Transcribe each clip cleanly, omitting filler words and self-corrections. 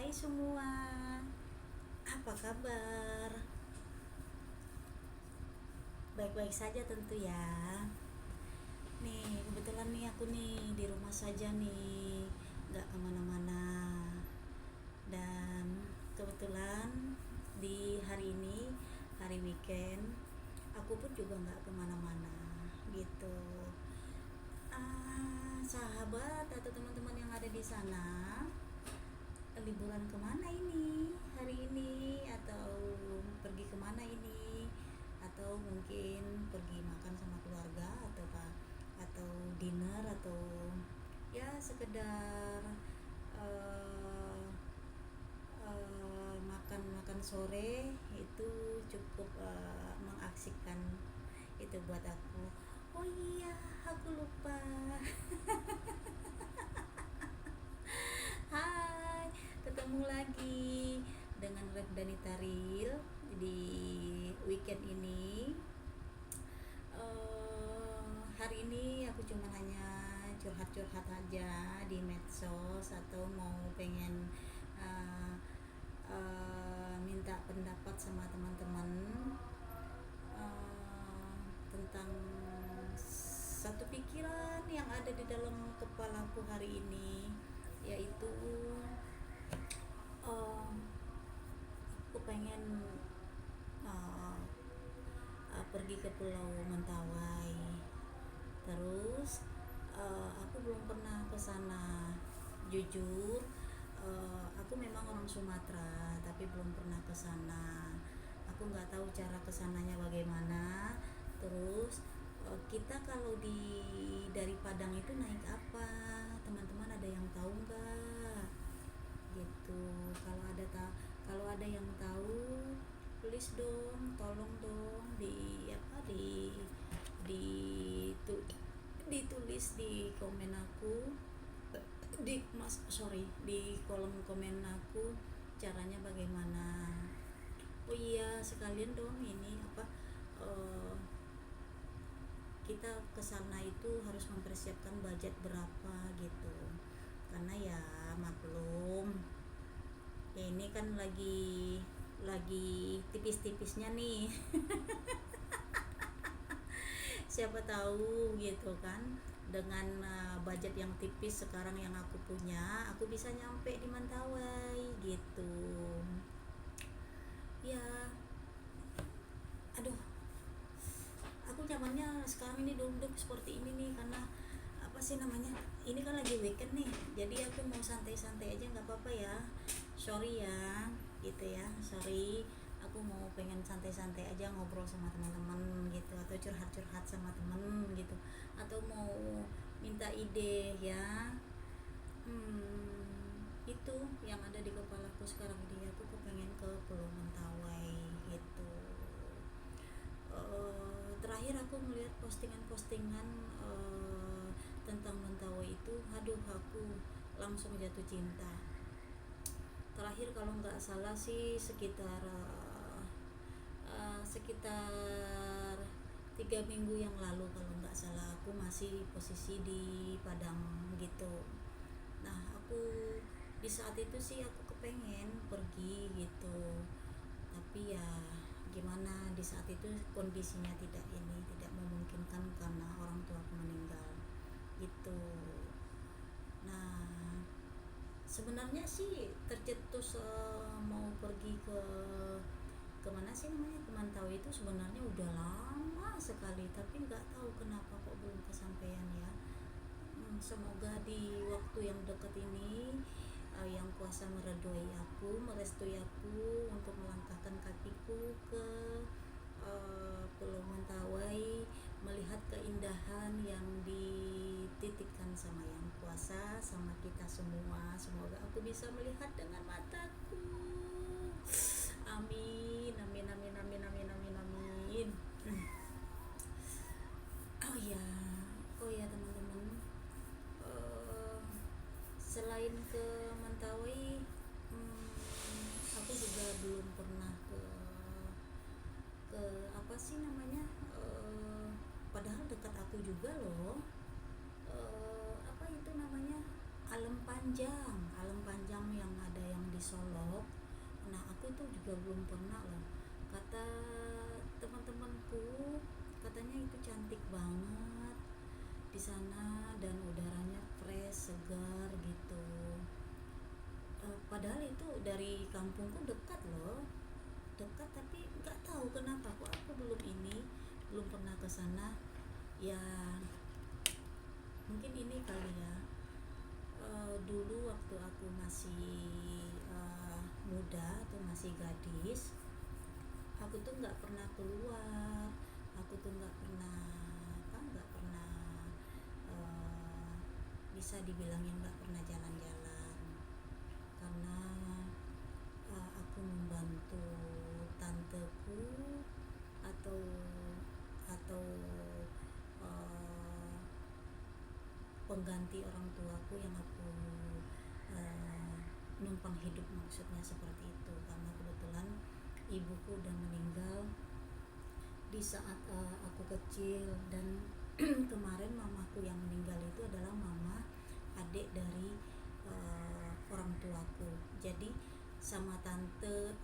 Hai semua, apa kabar? Baik-baik saja tentu ya. Nih, kebetulan nih aku nih di rumah saja nih, nggak kemana-mana. Dan kebetulan di hari ini, hari weekend, aku pun juga nggak kemana-mana gitu. Sahabat atau teman-teman yang ada di sana, liburan kemana ini hari ini, atau pergi kemana ini, atau mungkin pergi makan sama keluarga atau apa, atau dinner, atau ya sekedar uh, makan sore itu cukup mengaksikan itu buat aku. Oh iya, aku lupa. Hai, ketemu lagi dengan Ref Danita Ril di weekend ini. Hari ini aku cuma hanya curhat-curhat aja di medsos, atau mau pengen uh, minta pendapat sama teman-teman tentang satu pikiran yang ada di dalam kepalaku hari ini, yaitu aku pengen pergi ke Pulau Mentawai. Terus aku belum pernah ke sana. Jujur, aku memang orang Sumatera, tapi belum pernah ke sana. Aku nggak tahu cara kesananya bagaimana. Terus kita kalau dari Padang itu naik apa? Teman-teman ada yang tahu nggak? Gitu. Kalau ada yang tahu, please dong, tolong dong di ditulis di komen aku, di kolom komen aku caranya bagaimana. Oh iya, sekalian dong ini kita kesana itu harus mempersiapkan budget berapa gitu, karena ya maklum ya, ini kan lagi tipis-tipisnya nih. Siapa tahu gitu kan, dengan budget yang tipis sekarang yang aku punya, aku bisa nyampe di Mentawai gitu ya. Aduh, aku nyamannya sekarang ini duduk seperti ini nih, karena apa sih namanya, ini kan lagi weekend nih, jadi aku mau santai-santai aja, nggak apa-apa ya, sorry ya gitu ya, sorry, aku mau pengen santai-santai aja, ngobrol sama teman-teman gitu, atau curhat-curhat sama temen gitu, atau mau minta ide ya. Itu yang ada di kepalaku sekarang ini, aku kepengen ke Pulau Mentawai gitu. Terakhir aku melihat postingan-postingan tentang Mentawai itu, aduh, aku langsung jatuh cinta. Terakhir kalau nggak salah sih sekitar 3 minggu yang lalu kalau nggak salah, aku masih posisi di Padang gitu. Nah, aku di saat itu sih aku kepengen pergi gitu, tapi ya gimana, di saat itu kondisinya tidak memungkinkan karena orang tua aku meninggal gitu. Nah, sebenarnya sih tercetus mau pergi ke mana sih namanya, ke Mentawai itu sebenarnya udah lama sekali, tapi nggak tahu kenapa kok belum kesampaian ya. Semoga di waktu yang dekat ini yang kuasa merestui aku untuk melangkahkan kakiku ke Pulau Mentawai, melihat keindahan yang dititipkan sama yang kuasa sama kita semua. Semoga aku bisa melihat dengan mataku. Amin, amin, amin, amin, amin, amin, amin. Oh ya teman-teman, selain ke Mentawai, aku juga belum pernah ke apa sih namanya, padahal dekat aku juga loh, apa itu namanya, Alem Panjang yang ada yang di disolok. Nah aku tuh juga belum pernah loh. Kata teman-temanku katanya itu cantik banget di sana dan udaranya fresh, segar gitu. Padahal itu dari kampungku dekat loh, dekat, tapi nggak tahu kenapa kok aku belum pernah ke sana. Ya mungkin ini kali ya, dulu waktu aku masih muda atau masih gadis, aku tuh nggak pernah keluar, aku tuh nggak pernah uh, bisa dibilangin nggak pernah jalan-jalan, karena aku membantu tanteku atau atau uh, pengganti orang tuaku yang aku numpang hidup, maksudnya seperti itu, karena kebetulan ibuku udah meninggal di saat aku kecil. Dan kemarin mamaku yang meninggal itu adalah mama adik dari orang tuaku. Jadi sama tanteku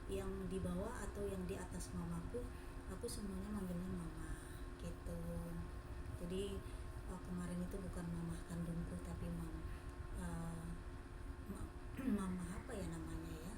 yang di bawah atau yang di atas mamaku, aku semuanya manggilnya mama gitu. Jadi kemarin itu bukan mama kandungku, tapi uh, mama apa ya namanya ya,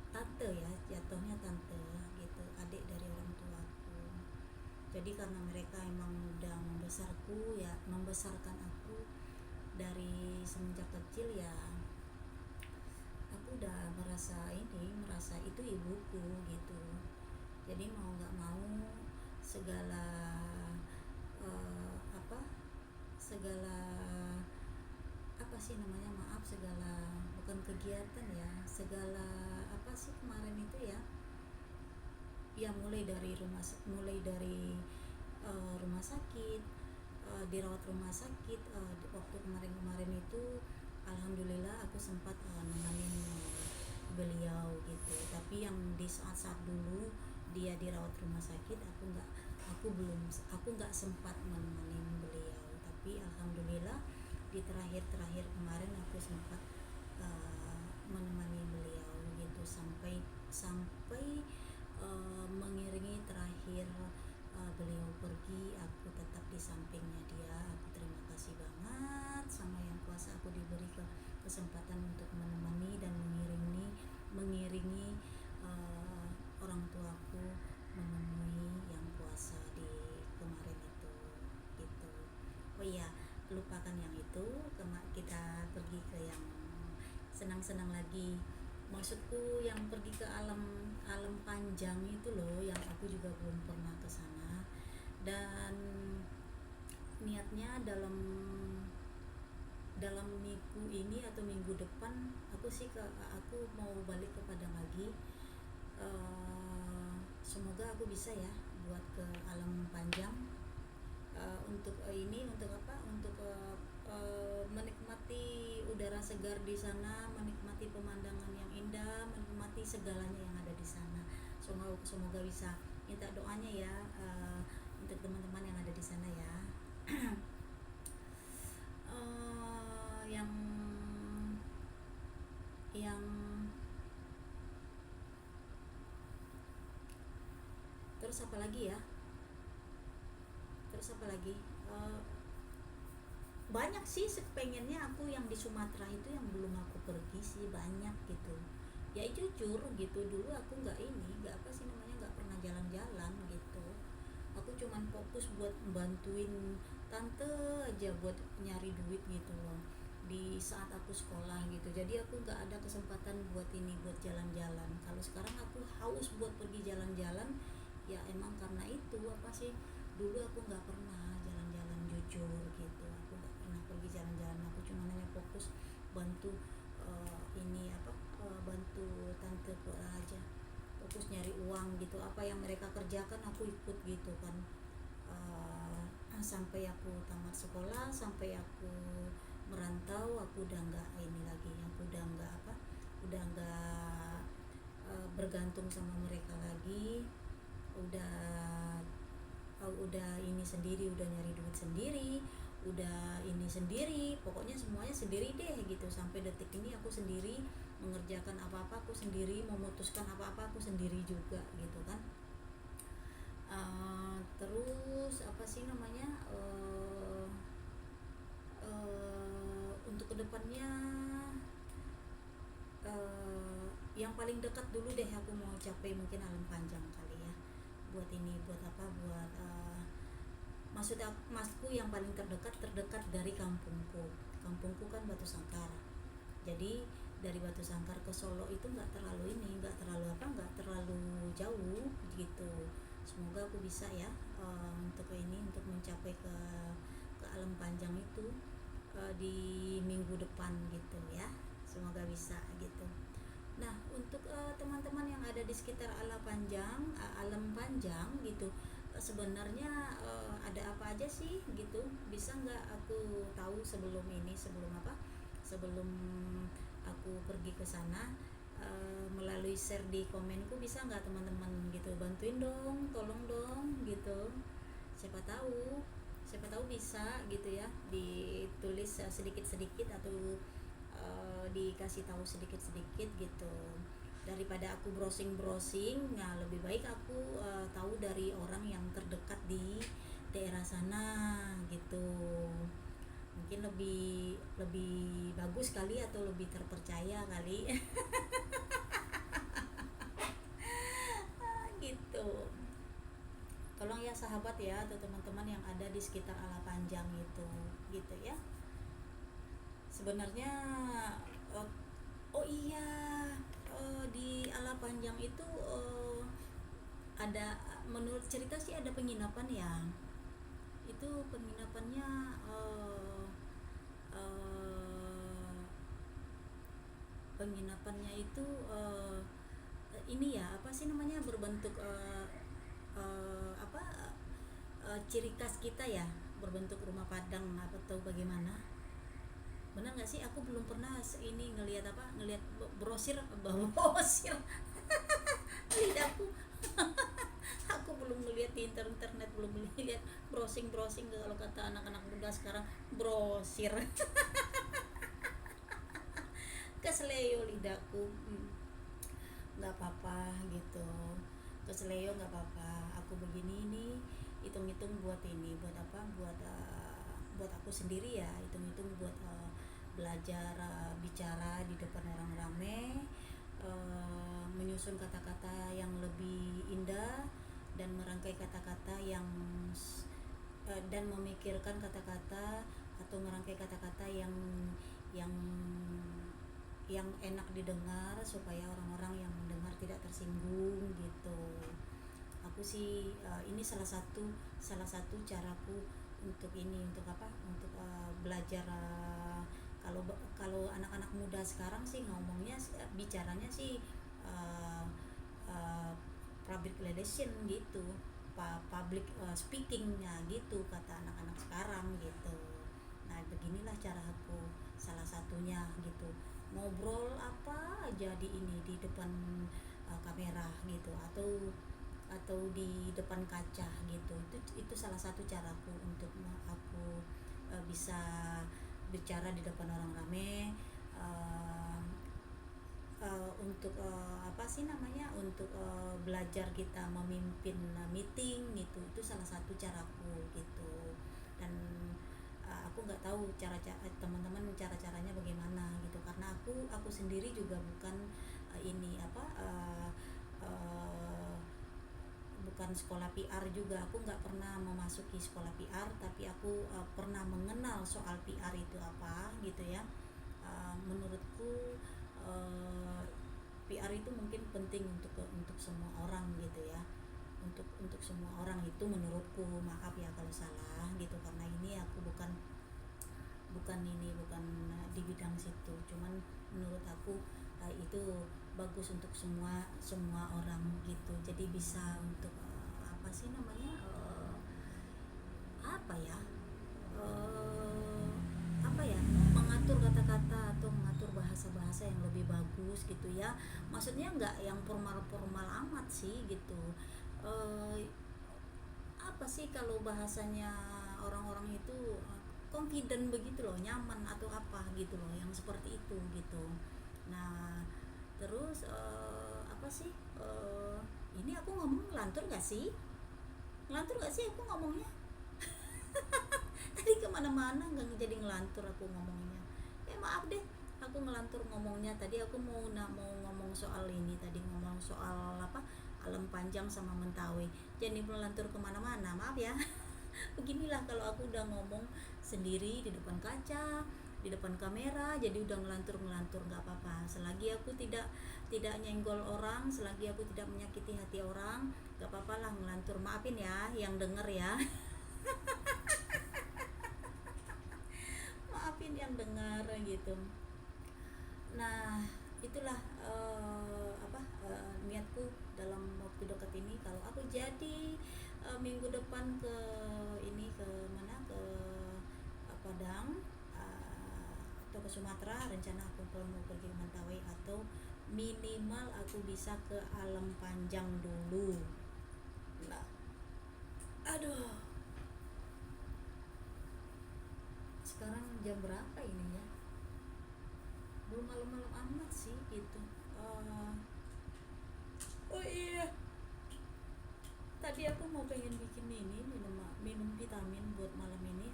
tante ya, jatuhnya tante gitu, adik dari orang tuaku. Jadi karena mereka emang udah membesarkan aku dari semenjak kecil ya, aku udah merasa itu ibuku gitu. Jadi mau nggak mau segala apa segala apa sih namanya, maaf, segala, bukan kegiatan ya, segala apa sih kemarin itu ya, ya mulai dari rumah sakit, dirawat rumah sakit, waktu kemarin itu alhamdulillah aku sempat nemenin beliau gitu. Tapi yang di saat-saat dulu dia dirawat rumah sakit, aku nggak sempat menemani beliau. Tapi alhamdulillah di terakhir kemarin aku sempat menemani beliau gitu, sampai mengiringi terakhir beliau pergi, aku tetap di sampingnya dia. Aku terima kasih banget sama yang kuasa aku diberi kesempatan untuk menemani dan mengiringi orang tuaku menemui yang puasa di kemarin itu gitu. Oh iya, lupakan yang itu, kita pergi ke yang senang-senang lagi. Maksudku yang pergi ke alam panjang itu loh, yang aku juga belum pernah ke sana. Dan niatnya dalam minggu ini atau minggu depan aku mau balik ke Padang lagi. Semoga aku bisa ya buat ke alam panjang, untuk menikmati udara segar di sana, menikmati pemandangan yang indah, menikmati segalanya yang ada di sana. Semoga bisa, minta doanya ya untuk teman-teman yang ada di sana ya. yang terus apa lagi ya? Banyak sih pengennya aku yang di Sumatera itu, yang belum aku pergi sih, banyak gitu ya. Jujur gitu, dulu aku nggak pernah jalan-jalan gitu. Aku cuman fokus buat bantuin tante aja buat nyari duit gitu loh di saat aku sekolah gitu. Jadi aku nggak ada kesempatan buat jalan-jalan. Kalau sekarang aku haus buat pergi jalan-jalan, ya emang karena itu dulu aku nggak pernah jalan-jalan, jujur gitu. Aku nggak pernah pergi jalan-jalan, aku cuma hanya fokus bantu bantu tanteku aja, fokus nyari uang gitu. Apa yang mereka kerjakan aku ikut gitu kan. Sampai aku tamat sekolah, sampai aku merantau, aku udah nggak bergantung sama mereka lagi. Udah ini sendiri, udah nyari duit sendiri, udah ini sendiri, pokoknya semuanya sendiri deh gitu. Sampai detik ini aku sendiri mengerjakan apa-apa aku sendiri, memutuskan apa-apa aku sendiri juga gitu kan. Terus apa sih namanya, untuk kedepannya, yang paling dekat dulu deh aku mau capai mungkin alam panjang kali ya. Buat ini, buat apa, buat masku yang paling terdekat dari kampungku kan Batu Sangkar. Jadi dari Batu Sangkar ke Solo itu nggak terlalu jauh gitu. Semoga aku bisa ya, untuk mencapai ke alam panjang itu di minggu depan gitu ya. Semoga bisa gitu. Nah, untuk teman-teman yang ada di sekitar alam panjang gitu, sebenarnya ada apa aja sih gitu? Bisa nggak aku tahu sebelum apa? Sebelum aku pergi ke sana, melalui share di komenku, bisa nggak teman-teman gitu, bantuin dong, tolong dong gitu. Siapa tahu bisa gitu ya, ditulis sedikit-sedikit atau dikasih tahu sedikit-sedikit gitu. Daripada aku browsing-browsing, nah lebih baik aku tahu dari orang yang terdekat di daerah sana gitu. Mungkin lebih lebih bagus kali, atau lebih terpercaya kali. Gitu. Tolong ya sahabat ya, atau teman-teman yang ada di sekitar Ala Panjang itu gitu ya. Sebenarnya uh, oh iya, di Ala Panjang itu ada, menurut cerita sih ada penginapan ya. Itu penginapannya, uh, penginapannya itu ini ya, apa sih namanya, berbentuk apa, ciri khas kita ya, berbentuk rumah Padang atau bagaimana. Benar nggak sih? Aku belum pernah ini ngelihat brosir brosir lidahku. Aku belum melihat di internet, belum melihat browsing kalau kata anak-anak muda sekarang, brosir. Kesleo lidahku. Nggak apa-apa gitu, kesleo nggak apa-apa. Aku begini ini hitung-hitung buat ini, buat apa, buat aku sendiri ya, hitung-hitung buat belajar bicara di depan orang rame, menyusun kata-kata yang lebih indah, dan merangkai kata-kata dan memikirkan kata-kata atau merangkai kata-kata yang yang enak didengar, supaya orang-orang yang mendengar tidak tersinggung gitu. Aku sih ini salah satu caraku untuk ini, untuk apa, untuk belajar. Kalau kalau anak-anak muda sekarang sih ngomongnya, bicaranya sih uh, uh, public relation gitu, public speakingnya gitu kata anak-anak sekarang gitu. Nah beginilah cara aku, salah satunya gitu, ngobrol apa aja di depan kamera gitu, atau di depan kaca gitu. Itu salah satu caraku untuk aku bisa bicara di depan orang ramai, untuk apa sih namanya, untuk belajar kita memimpin meeting gitu. Itu salah satu caraku gitu. Dan aku nggak tahu teman-teman cara-caranya bagaimana gitu, karena aku sendiri juga bukan ini apa, bukan sekolah PR juga. Aku nggak pernah memasuki sekolah PR, tapi aku pernah mengenal soal PR itu apa gitu ya. Menurutku PR itu mungkin penting untuk semua orang gitu ya, untuk semua orang itu menurutku. Maaf ya kalau salah gitu, karena ini aku bukan di bidang situ. Cuman menurut aku itu bagus untuk semua orang gitu. Jadi bisa untuk apa sih namanya, apa ya, apa ya, mengatur kata-kata atau mengatur bahasa-bahasa yang lebih bagus gitu ya. Maksudnya nggak yang formal-formal amat sih gitu. Apa sih kalau bahasanya orang-orang itu, confident begitu loh, nyaman atau apa gitu loh, yang seperti itu gitu. Nah terus apa sih, ini aku ngomong ngelantur gak sih, aku ngomongnya? Tadi kemana-mana nggak jadi ngelantur aku ngomongnya. Maaf deh, aku ngelantur ngomongnya. Tadi aku mau ngomong soal ini, tadi ngomong soal apa, Alam Panjang sama Mentawai, jadi melantur kemana-mana, maaf ya. Beginilah kalau aku udah ngomong sendiri di depan kaca, di depan kamera, jadi udah ngelantur nggak apa-apa, selagi aku tidak nyenggol orang, selagi aku tidak menyakiti hati orang, nggak apa-apa lah ngelantur. Maafin ya yang denger ya. Maafin yang dengar gitu. Nah itulah niatku dalam waktu dekat ini, kalau aku jadi minggu depan ke ini, ke mana, ke Padang atau ke Sumatera, rencana aku mau pergi ke Mentawai, atau minimal aku bisa ke Alam Panjang dulu. Nah aduh, sekarang jam berapa ini ya, belum malam-malam amat sih gitu. Oh iya, tadi aku mau pengen bikin ini minum vitamin buat malam ini,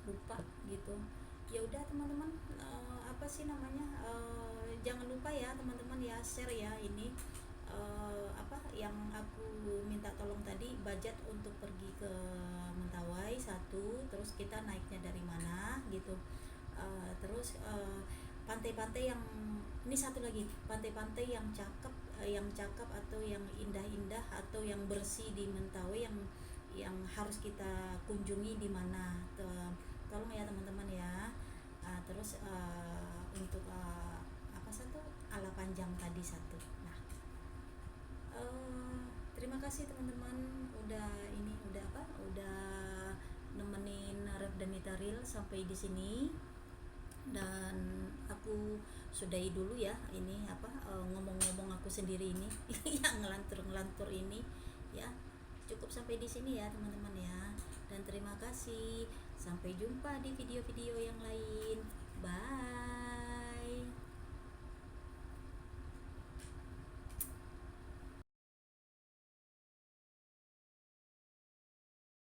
lupa gitu. Ya udah teman-teman, apa sih namanya, jangan lupa ya teman-teman ya, share ya ini apa yang aku minta tolong tadi, budget untuk pergi ke Mentawai satu, terus kita naiknya dari mana gitu. Terus pantai-pantai yang ini, satu lagi, pantai-pantai yang cakep atau yang indah-indah atau yang bersih di Mentawai, yang harus kita kunjungi di mana, tolong ya teman-teman ya. Terus untuk apa satu, Alam Panjang tadi satu. Nah terima kasih teman-teman udah nemenin Ref dan Nitaril sampai di sini, dan aku sudahi dulu ya ini apa, ngomong-ngomong aku sendiri ini yang ngelantur ini ya. Cukup sampai di sini ya teman-teman ya, dan terima kasih, sampai jumpa di video-video yang lain.